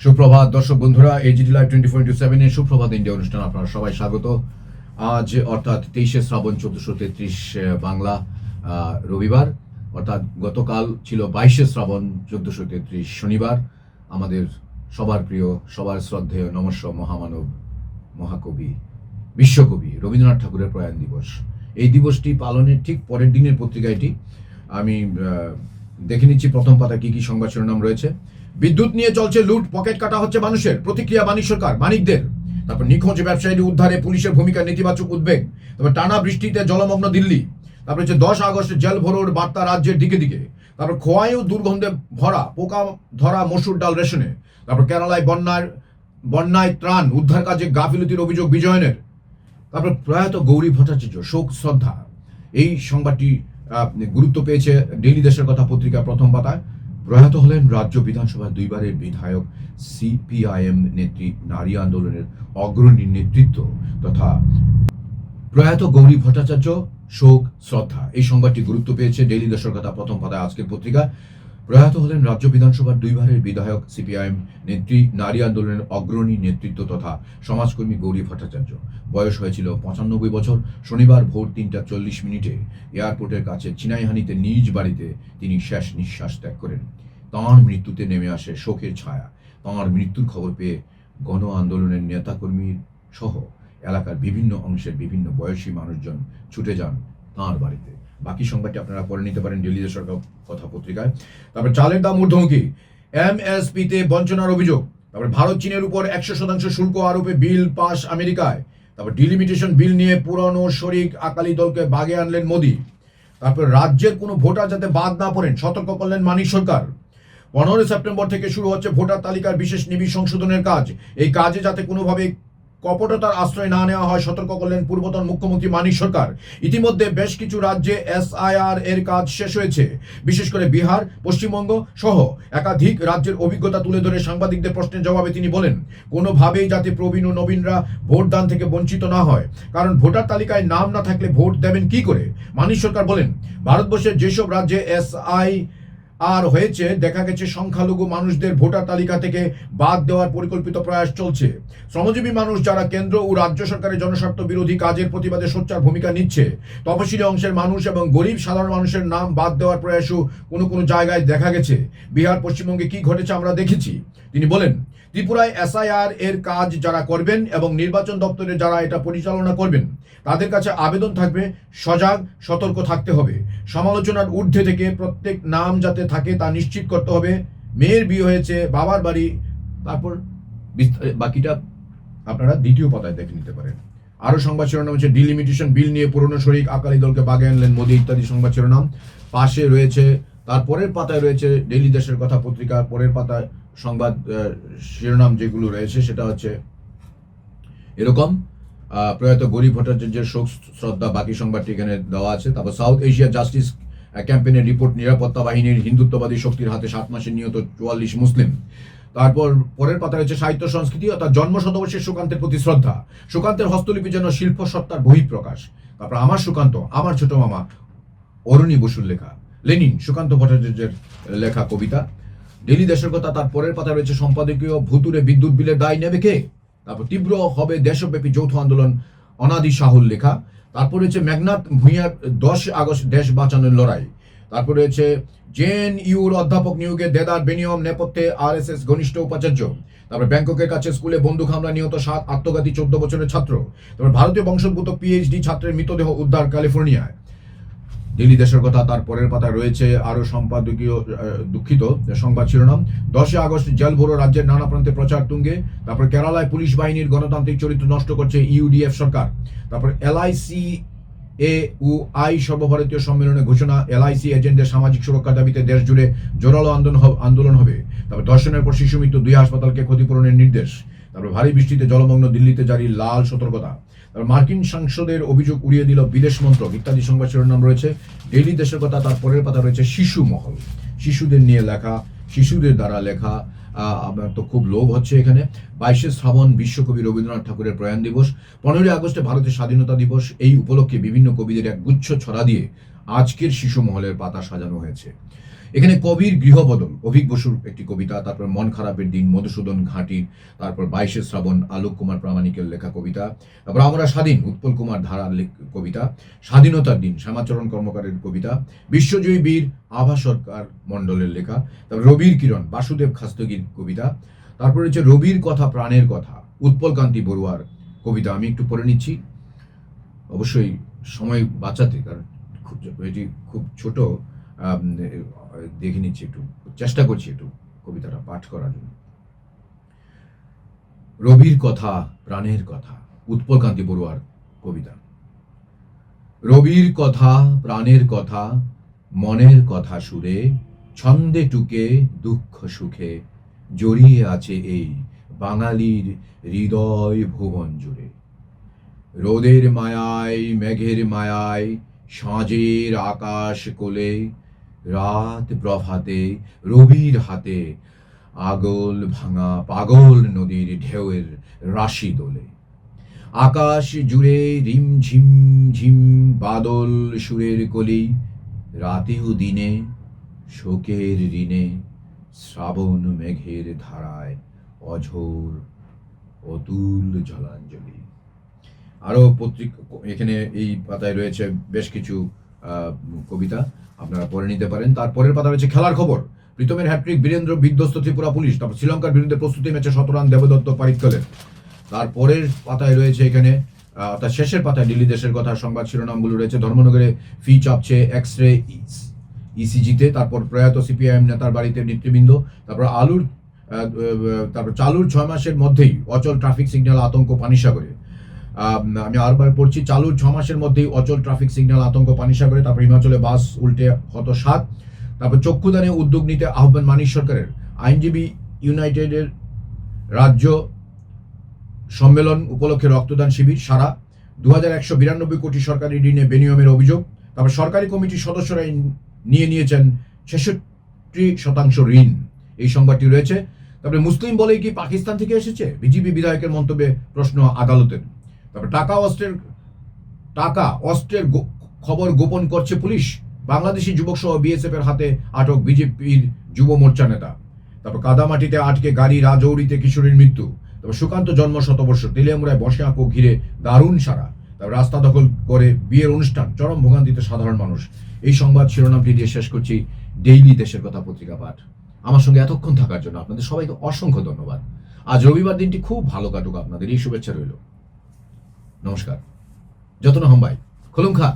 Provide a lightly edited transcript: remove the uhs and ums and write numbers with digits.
সুপ্রভাত দর্শক বন্ধুরা, এজিডি লাইভ 24/7 এর সুপ্রভাত ইন্ডিয়া অনুষ্ঠান আপনারা সবাই স্বাগত। আজ অর্থাৎ 23শে শ্রাবণ 1433 বাংলা রবিবার, অর্থাৎ গতকাল ছিল 22শে শ্রাবণ 1433 শনিবার। আমাদের সবার প্রিয়, সবার শ্রদ্ধেয় নমস্য মহামানব, মহাকবি, বিশ্বকবি রবীন্দ্রনাথ ঠাকুরের প্রয়াণ দিবস। এই দিবসটি পালনের ঠিক পরের দিনের পত্রিকা এটি। আমি দেখে নিচ্ছি প্রথম পাতায় কি কি সংবাদ শিরোনাম রয়েছে। বিদ্যুৎ নিয়ে চলছে লুট, পকেট কাটা হচ্ছে মানুষের, প্রতিক্রিয়া বাণিজ্য সরকার মানিকদের। তারপর নিখোঁজ ব্যবসায়ীদের উদ্ধারে পুলিশের ভূমিকা নেতিবাচক উদ্বেগ। তারপর টানা বৃষ্টিতে জলমগ্ন দিল্লি। তারপর হচ্ছে 10 আগস্ট জেল ভরোর বার্তা রাজ্যের দিকে দিকে। তারপর খোয়াইও দুর্গন্ধে ভরা, পোকা ধরা মসুর ডাল রেশনে। তারপর কেরালায় বন্যায় ত্রাণ উদ্ধার কাজে গাফিলতির অভিযোগ বিজয়নের। তারপর প্রয়াত গৌরী ভট্টাচার্য শোক শ্রদ্ধা। এই সংবাদটি গুরুত্ব পেয়েছে ডেইলি দেশের কথা পত্রিকা প্রথম পাতায়। প্রয়াত হলেন রাজ্য বিধানসভার দুইবারের বিধায়ক, সিপিআইএম নেত্রী, নারী আন্দোলনের অগ্রণী নেতৃত্ব তথা প্রয়াত গৌরী ভট্টাচার্য শোক শ্রদ্ধা। এই সংবাদটি গুরুত্ব পেয়েছে ডেইলি দেশের কথা প্রথম পাতায় আজকের পত্রিকা। প্রয়াত হলেন রাজ্য বিধানসভার দুইবারের বিধায়ক, সিপিআইএম নেত্রী, নারী আন্দোলনের অগ্রণী নেতৃত্ব তথা সমাজকর্মী গৌরী ভট্টাচার্য। বয়স হয়েছিল 95 বছর। শনিবার ভোর 3:40 এয়ারপোর্টের কাছে চিনাইহানিতে নিজ বাড়িতে তিনি শেষ নিঃশ্বাস ত্যাগ করেন। তাঁর মৃত্যুতে নেমে আসে শোকের ছায়া। তাঁর মৃত্যুর খবর পেয়ে গণ আন্দোলনের নেতাকর্মী সহ এলাকার বিভিন্ন অংশের বিভিন্ন বয়সী মানুষজন ছুটে যান তাঁর বাড়িতে। বাকি সংবাদটি আপনারা পড়ে নিতে পারেন ডেইলি দেশের কথা পত্রিকায়। তারপর চালের দাম ঊর্ধ্বমুখী, এমএসপিতে বঞ্চনার অভিযোগ। তারপর ভারত চীনের উপর 100% শুল্ক আরোপে বিল পাস আমেরিকায়। তারপর ডিলিমিটেশন বিল নিয়ে পুরনো শরিক আকালি দলকে বাগে আনলেন মোদী। তারপর রাজ্যের কোনো ভোটার যাতে বাদ না পড়েন সতর্ক করলেন মানিক সরকার। 15 সেপ্টেম্বর থেকে শুরু হচ্ছে ভোটার তালিকার বিশেষ নিবিড় সংশোধনের কাজ। এই কাজে যাতে কোনোভাবে কপটতার আশ্রয় না নেওয়া হয় সতর্ক করলেন পূর্বতন মুখ্যমন্ত্রী মানিক সরকার। ইতিমধ্যে বেশ কিছু রাজ্যে এসআইআর এর কাজ শেষ হয়েছে। বিশেষ করে বিহার, পশ্চিমবঙ্গ সহ একাধিক রাজ্যের অভিজ্ঞতা তুলে ধরে সাংবাদিকদের প্রশ্নের জবাবে তিনি বলেন, কোনোভাবেই যাতে প্রবীণ ও নবীনরা ভোটদান থেকে বঞ্চিত না হয়, কারণ ভোটার তালিকায় নাম না থাকলে ভোট দেবেন কি করে। মানিক সরকার বলেন, ভারতবর্ষের যেসব রাজ্যে এসআইআর হয়েছে দেখা গেছে সংখ্যালঘু মানুষদের ভোটার তালিকা থেকে বাদ দেওয়ার পরিকল্পিত প্রয়াস চলছে। শ্রমজীবী মানুষ যারা কেন্দ্র ও রাজ্য সরকারের জনস্বার্থ বিরোধী কাজের প্রতিবাদে সোচ্চার ভূমিকা নিচ্ছে, তফসিলি অংশের মানুষ এবং গরিব সাধারণ মানুষের নাম বাদ দেওয়ার প্রয়াসও কোনো জায়গায় দেখা গেছে। বিহার, পশ্চিমবঙ্গে কি ঘটেছে আমরা দেখেছি। তিনি বলেন, ত্রিপুরায় এসআইআর এর কাজ যারা করবেন এবং নির্বাচন দপ্তরে যারা এটা পরিচালনা করবেন তাদের কাছে আবেদন থাকবে, সজাগ সতর্ক থাকতে হবে। সমালোচনার ঊর্ধ্বে থেকে প্রত্যেক নাম যাতে থাকে তা নিশ্চিত করতে হবে। মেয়ের বিয়ে হয়েছে, বাবার বাড়ি। তারপর বাকিটা আপনারা দ্বিতীয় পাতায় দেখে নিতে পারেন। আরো সংবাদ শিরোনাম হচ্ছে ডিলিমিটেশন বিল নিয়ে পুরনো শরিক আকালি দলকে বাগে আনলেন মোদী ইত্যাদি সংবাদ শিরোনাম। পাশে রয়েছে তারপরের পাতায় রয়েছে ডেইলি দেশের কথা পত্রিকার পরের পাতায় সংবাদ শিরোনাম যেগুলো রয়েছে সেটা হচ্ছে এরকম, প্রয়াত গৌরী ভট্টাচার্যের শোক শ্রদ্ধা। বাকি সংবাদটি এখানে দেওয়া আছে। তারপর সাউথ এশিয়া জাস্টিস ক্যাম্পেইনের রিপোর্ট, নিরাপত্তা বাহিনীর হিন্দুত্ববাদী শক্তির হাতে 7 মাসে নিহত 44 মুসলিম। তারপর পরের পাতা রয়েছে সাহিত্য সংস্কৃতি অর্থাৎ জন্ম শতবর্ষের সুকান্তের প্রতি শ্রদ্ধা। সুকান্তের হস্তলিপি যেন শিল্প সত্তার বহিঃপ্রকাশ। তারপর আমার সুকান্ত, আমার ছোট মামা, অরুণী বসুর লেখা। লেনিন সুকান্ত ভট্টাচার্যের লেখা কবিতা। ডেইলি দেশের কথা তার পরের পাতা রয়েছে সম্পাদকীয়, ভুতুরে বিদ্যুৎ বিলের দায় নেবে কে। তারপর তীব্র হবে দেশব্যাপী যৌথ আন্দোলন, অনাদি সাহুল লেখা। তারপর রয়েছে মেঘনাথ ভূঁইয়ার 10 আগস্ট দেশ বাঁচানোর লড়াই। তারপর রয়েছে জেএনইউর অধ্যাপক নিয়োগে দেদার বেনিয়ম নেপথ্যে আরএসএস ঘনিষ্ঠ উপাচার্য। তারপর ব্যাংককের কাছে স্কুলে বন্দুক হামলা নিহত 7 আত্মঘাতী 14 বছরের ছাত্র। তারপর ভারতীয় বংশোদ্ভূত পিএইচডি ছাত্রের মৃতদেহ উদ্ধার ক্যালিফোর্নিয়ায়। ডেইলি দেশের কথা তার পরের পাতায় রয়েছে আরো সম্পাদকীয় সংবাদ শিরোনাম। 10 আগস্ট জেল ভরো, রাজ্যের নানা প্রান্তে প্রচার তুঙ্গে। তারপর কেরালায় পুলিশ বাহিনীর গণতান্ত্রিক চরিত্র নষ্ট করছে ইউডিএফ সরকার। তারপর এলআইসি সর্বভারতীয় সম্মেলনে ঘোষণা, এলআইসি এজেন্টদের সামাজিক সুরক্ষার দাবিতে দেশ জুড়ে জোরালো আন্দোলন হবে। তারপর ধর্ষণের পর শিশু মৃত্যু, 2 হাসপাতালকে ক্ষতিপূরণের নির্দেশ। তারপর ভারী বৃষ্টিতে জলমগ্ন দিল্লিতে জারি লাল সতর্কতা। মার্কিন সাংসদের অভিযোগ উড়িয়ে দিল বিদেশ মন্ত্রক ইত্যাদি সংবাদ শিরোনাম রয়েছে। ডেইলি দেশের কথা তার পরের পাতা রয়েছে শিশু মহল, শিশুদের নিয়ে লেখা, শিশুদের দ্বারা লেখা। আমার তো খুব লোভ হচ্ছে এখানে। 22শে শ্রাবণ বিশ্বকবি রবীন্দ্রনাথ ঠাকুরের প্রয়াণ দিবস। 15 আগস্টে ভারতের স্বাধীনতা দিবস। এই উপলক্ষে বিভিন্ন কবিদের এক গুচ্ছ ছড়া দিয়ে আজকের শিশু মহলের পাতা সাজানো হয়েছে। এখানে কবির গৃহবদল অভিক বসুর একটি কবিতা, তারপর মন খারাপের দিন মধুসূদন ঘাঁটির, তারপর 22শে শ্রাবণ আলোক কুমার প্রামাণিকের লেখা কবিতা, তারপর আমরা স্বাধীন উৎপল কুমার ধারার কবিতা, স্বাধীনতার দিন শ্যামাচরণ কর্মকারের কবিতা, বিশ্বজয়ী বীর আভা সরকার মণ্ডলের লেখা, তারপর রবির কিরণ বাসুদেব খাস্তগির কবিতা, তারপর হচ্ছে রবির কথা প্রাণের কথা উৎপল কান্তি বড়ুয়ার কবিতা। আমি একটু পড়ে নিচ্ছি, অবশ্যই সময় বাঁচাতে, কারণ এটি খুব ছোট। দেখে নিচ্ছি, একটু চেষ্টা করছি একটু কবিতাটা পাঠ করার জন্য। রবির কথা প্রাণের কথা উৎপল কান্তি বড়ুয়ার কবিতা। রবির কথা প্রাণের কথা মনের কথা সুরে, ছন্দে টুকে দুঃখ সুখে জড়িয়ে আছে এই বাঙালির হৃদয় ভুবন জুড়ে। রোদের মায়ায় মেঘের মায়ায় সাঁঝের আকাশ কোলে, রাত প্রভাতে রবির হাতে আগল ভাঙা পাগল নদীর ঢেউয়ের রাশি দোলে। আকাশ জুড়ে রিম ঝিম ঝিম বাদল সুরের কলি, রাতেও দিনে শোকের ঋণে শ্রাবণ মেঘের ধারায় অঝোর অতুল জলাঞ্জলি। আরও এখানে এই পাতায় রয়েছে বেশ কিছু কবিতা, আপনারা পড়ে নিতে পারেন। তারপরের পাতা রয়েছে খেলার খবর, প্রীতমের হ্যাট্রিক, বীরেন্দ্র বিধ্বস্ত ত্রিপুরা পুলিশ, তারপর শ্রীলঙ্কার বিরুদ্ধে প্রস্তুতি ম্যাচে 17 রান দেবদত্ত পারিক্কলের। তারপরের পাতায় রয়েছে এখানে অর্থাৎ শেষের পাতায় দিল্লি দেশের কথা সংবাদ শিরোনামগুলো রয়েছে। ধর্মনগরে ফি চাপছে এক্সরে ইসিজিতে, তারপর প্রয়াত সিপিআইএম নেতার বাড়িতে নেতৃবৃন্দ, তারপর তারপর চালুর 6 মাসের মধ্যেই অচল ট্রাফিক সিগন্যাল আতঙ্ক পানিসাগরে। আমি আরবার পড়ছি, চালুর 6 মাসের মধ্যেই অচল ট্রাফিক সিগন্যাল আতঙ্ক পানিসাগরে। তারপর হিমাচলে বাস উল্টে হত 7। তারপর চক্ষুদানে উদ্যোগ নিতে আহ্বান মানিক সরকারের। আইনজীবী ইউনাইটেডের রাজ্য সম্মেলন উপলক্ষে রক্তদান শিবির সারা। 2192 কোটি সরকারি ঋণে বেনিয়মের অভিযোগ। তারপর সরকারি কমিটির সদস্যরা নিয়েছেন 66% ঋণ, এই সংবাদটি রয়েছে। তারপরে মুসলিম বলেই কি পাকিস্তান থেকে এসেছে, বিজেপি বিধায়কের মন্তব্যে প্রশ্ন আদালতের। তারপর টাকা অস্ত্রের খবর গোপন করছে পুলিশ, বাংলাদেশি যুবক সহ বিএসএফ এর হাতে আটক বিজেপির যুব মোর্চা নেতা। তারপর কাদামাটিতে আটকে গাড়ি রাজৌরিতে কিশোরীর মৃত্যু। তারপর সুকান্ত জন্ম শতবর্ষ, তেলিয়ামুড়ায় বসে আঁকো ঘিরে দারুণ সারা। তারপর রাস্তা দখল করে বিয়ের অনুষ্ঠান, চরম ভোগান্তিতে সাধারণ মানুষ। এই সংবাদ শিরোনামটি দিয়ে শেষ করছি ডেইলি দেশের কথা পত্রিকা পাঠ। আমার সঙ্গে এতক্ষণ থাকার জন্য আপনাদের সবাইকে অসংখ্য ধন্যবাদ। আজ রবিবার দিনটি খুব ভালো কাটুক আপনাদের, এই শুভেচ্ছা রইল। নমস্কার। যতন হাম্বাই খুলুম খা।